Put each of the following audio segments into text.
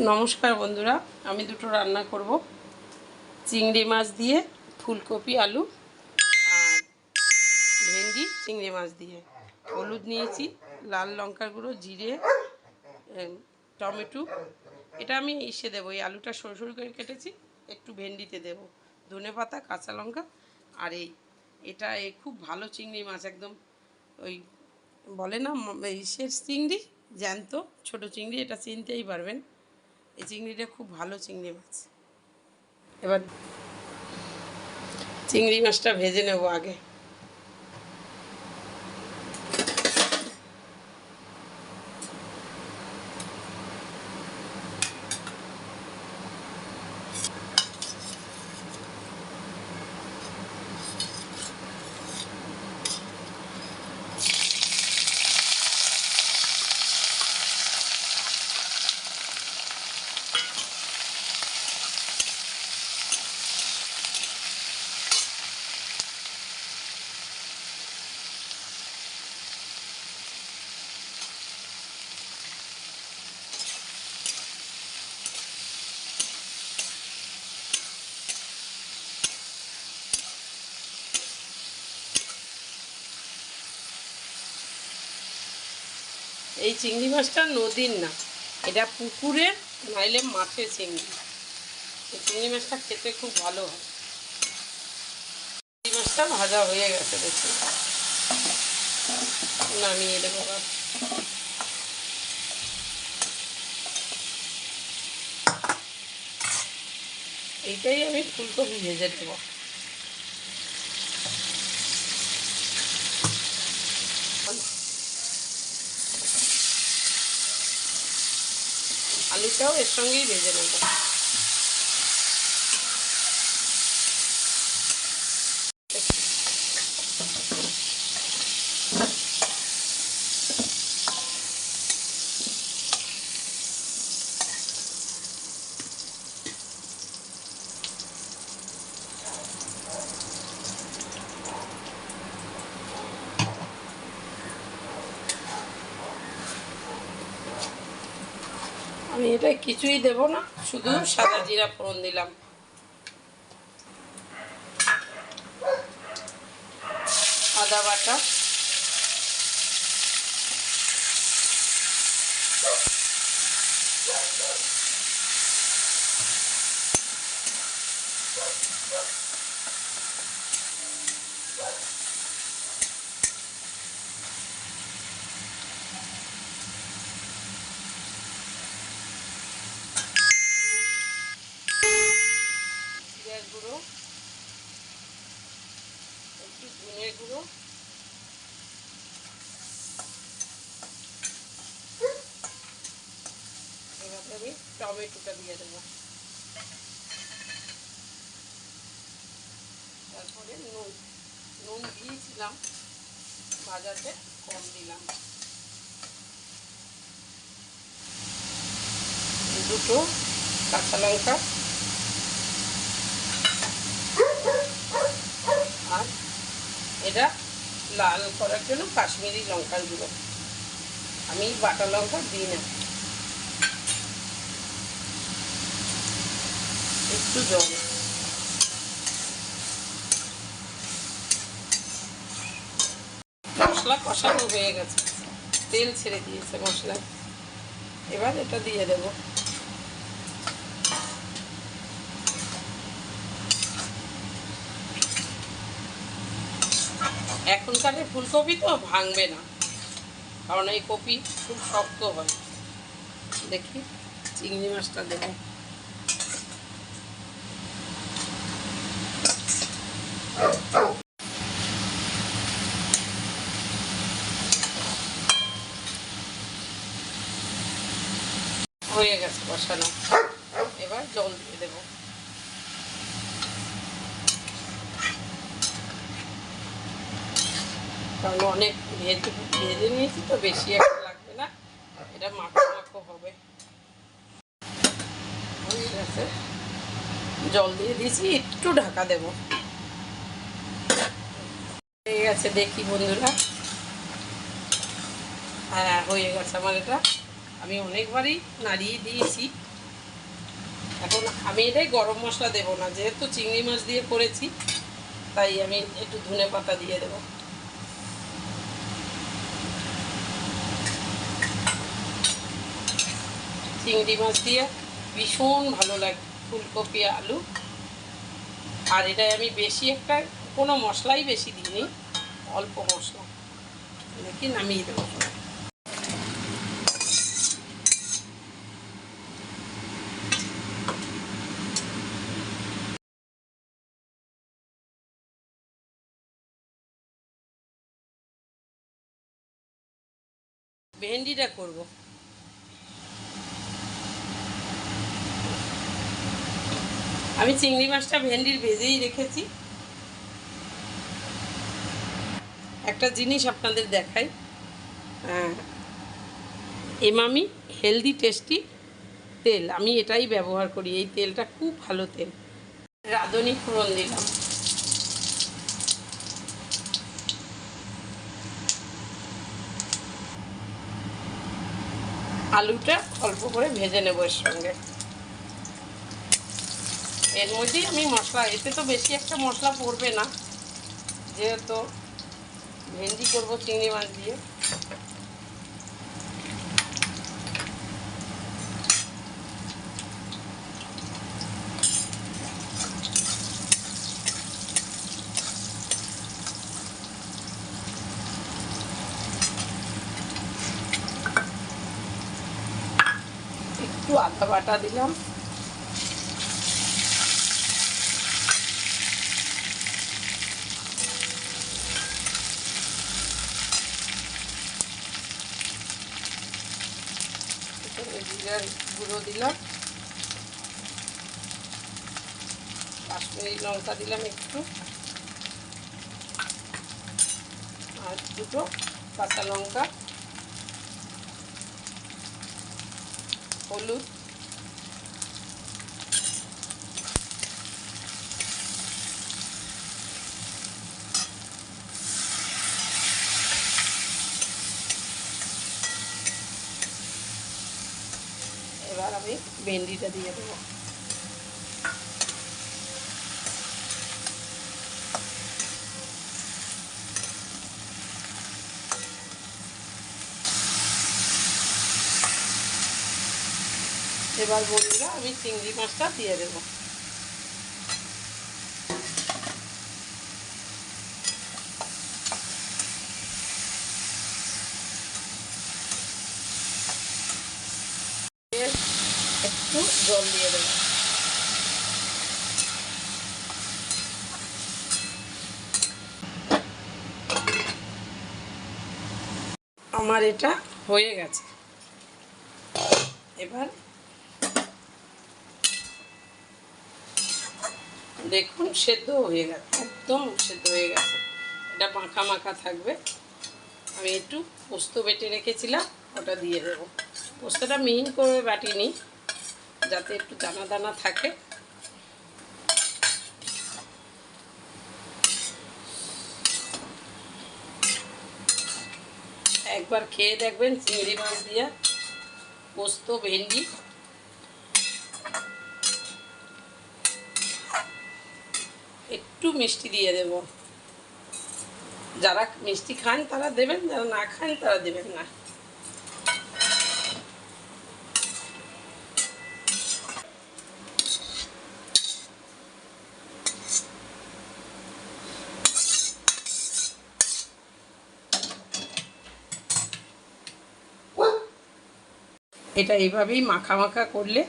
নমস্কার বন্ধুরা, আমি দুটো রান্না করব। চিংড়ি মাছ দিয়ে ফুলকপি আলু আর ভেন্ডি চিংড়ি মাছ দিয়ে। হলুদ নিয়েছি, লাল লঙ্কার গুঁড়ো, জিরে, টমেটো। এটা আমি ইসে দেবো, এই আলুটা সরু সরু করে কেটেছি, একটু ভেন্ডিতে দেবো, ধনেপাতা, কাঁচা লঙ্কা। আর এটা খুব ভালো চিংড়ি মাছ, একদম ওই বলে না ইসের চিংড়ি, জ্যান্ত ছোট চিংড়ি, এটা চিনতেই পারবেন। এই চিংড়িটা খুব ভালো চিংড়ি মাছ। এবার চিংড়ি মাছটা ভেজে নেব আগে। এই চিংড়ি মাছটা নদীর না, এটা পুকুরের, নাইলে মাঠের চিংড়ি। এই চিংড়ি মাছটা খেতে খুব ভালো হয়। চিংড়ি মাছটা ভাজা হয়ে গেছে, দেখুন, নামিয়ে দেবো। এইটাই আমি ফুলকপি ভেজে দেবো। আলুটাও এর সঙ্গেই ভেজে নেব। আমি এটা কিছুই দেব না, শুধু সাদা জিরা ফোড়ন দিলাম। আদা বাটা, জিরার গুঁড়ো, একটু ধনে গুঁড়ো, এবার আমি টমেটোটা দিয়ে দেবো। তারপরে নুন দিয়েছিলাম ভাজাতে, কম দিলাম। দুটো কাঁচা লঙ্কা আর এটা লাল করার জন্য কাশ্মীরি লঙ্কার গুঁড়ো, আমি বাটা লঙ্কা দিই না। একটু জল, মশলা কষানো হয়ে গেছে, তেল ছেড়ে দিয়েছে মশলা। এবার এটা দিয়ে দেব। এখনকার ফুলকপি তো ভাঙবে না, কারণ এই কপি খুব শক্ত হয়। দেখি চিংড়ি মাছটা দেবো। হয়ে গেছে কষানো, এবার জল দিয়ে দেবো। কারণ অনেক ভেজে নিয়েছি তো, বেশি একটা লাগবে না, এটা মাখো মাখো হবে। হয়ে গেছে, জল দিয়ে দিয়েছি, একটু ঢাকা দেব। হয়ে গেছে, দেখি বন্ধুরা। হ্যাঁ, হয়ে গেছে আমার এটা। আমি অনেকবারই নাড়িয়ে দিয়েছি, এখন আমি এটাই গরম মশলা দেবো না, যেহেতু চিংড়ি মাছ দিয়ে করেছি তাই আমি একটু ধনে পাতা দিয়ে দেবো। চিংড়ি মাছ দিয়ে ভীষণ ভালো লাগে, ফুলকপি আলু। আর এটাই আমি বেশি একটা কোনো মশলাই বেশি দিইনি, অল্প মশলা দেখি নামিয়ে দেবো। ভেন্ডিটা করব। আমি চিংড়ি মাছটা ভেন্ডির ভেজেই রেখেছি। একটা জিনিস আপনাদের দেখাই, এমামি হেলদি টেস্টি তেল, আমি এটাই ব্যবহার করি। এই তেলটা খুব ভালো তেল। রাঁধুনি ফোড়ন দিলাম, আলুটা অল্প করে ভেজে নেব এর সঙ্গে। এর মধ্যেই আমি মশলা, এতে তো বেশি একটা মশলা পড়বে না, যেহেতু ভেন্ডি করবো চিংড়ি মাছ দিয়ে। একটু আদা বাটা দিলাম, জিরার গুঁড়ো দিলাম, কাশ্মীরি লঙ্কা দিলাম একটু, আর দুটো কাঁচা লঙ্কা, হলুদ, এবার আমি ভেন্ডিটা দিয়ে দেবো। এবার বন্ধুরা আমি চিংড়ি মাছটা দিয়ে দেবো। একটু জল দিয়ে দেবো। আমার এটা হয়ে গেছে। এবার দেখুন সেদ্ধ হয়ে গেছে, একদম সেদ্ধ হয়ে গেছে। এটা মাখা মাখা থাকবে। আমি একটু পোস্ত বেটে রেখেছিলাম, ওটা দিয়ে দেবো। পোস্তটা মিহিন করে বাটিনি, যাতে একটু দানা দানা থাকে। একবার খেয়ে দেখবেন চিংড়ি মাছ দিয়ে পোস্ত ভেন্ডি, একটু মিষ্টি দিয়ে দেব। যারা মিষ্টি খান তারা দেবেন, যারা না খান তারা দেবেন না। এটা এইভাবেই মাখা মাখা করলে,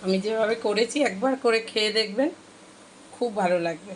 আমি যেভাবে করেছি একবার করে খেয়ে দেখবেন, খুব ভালো লাগবে।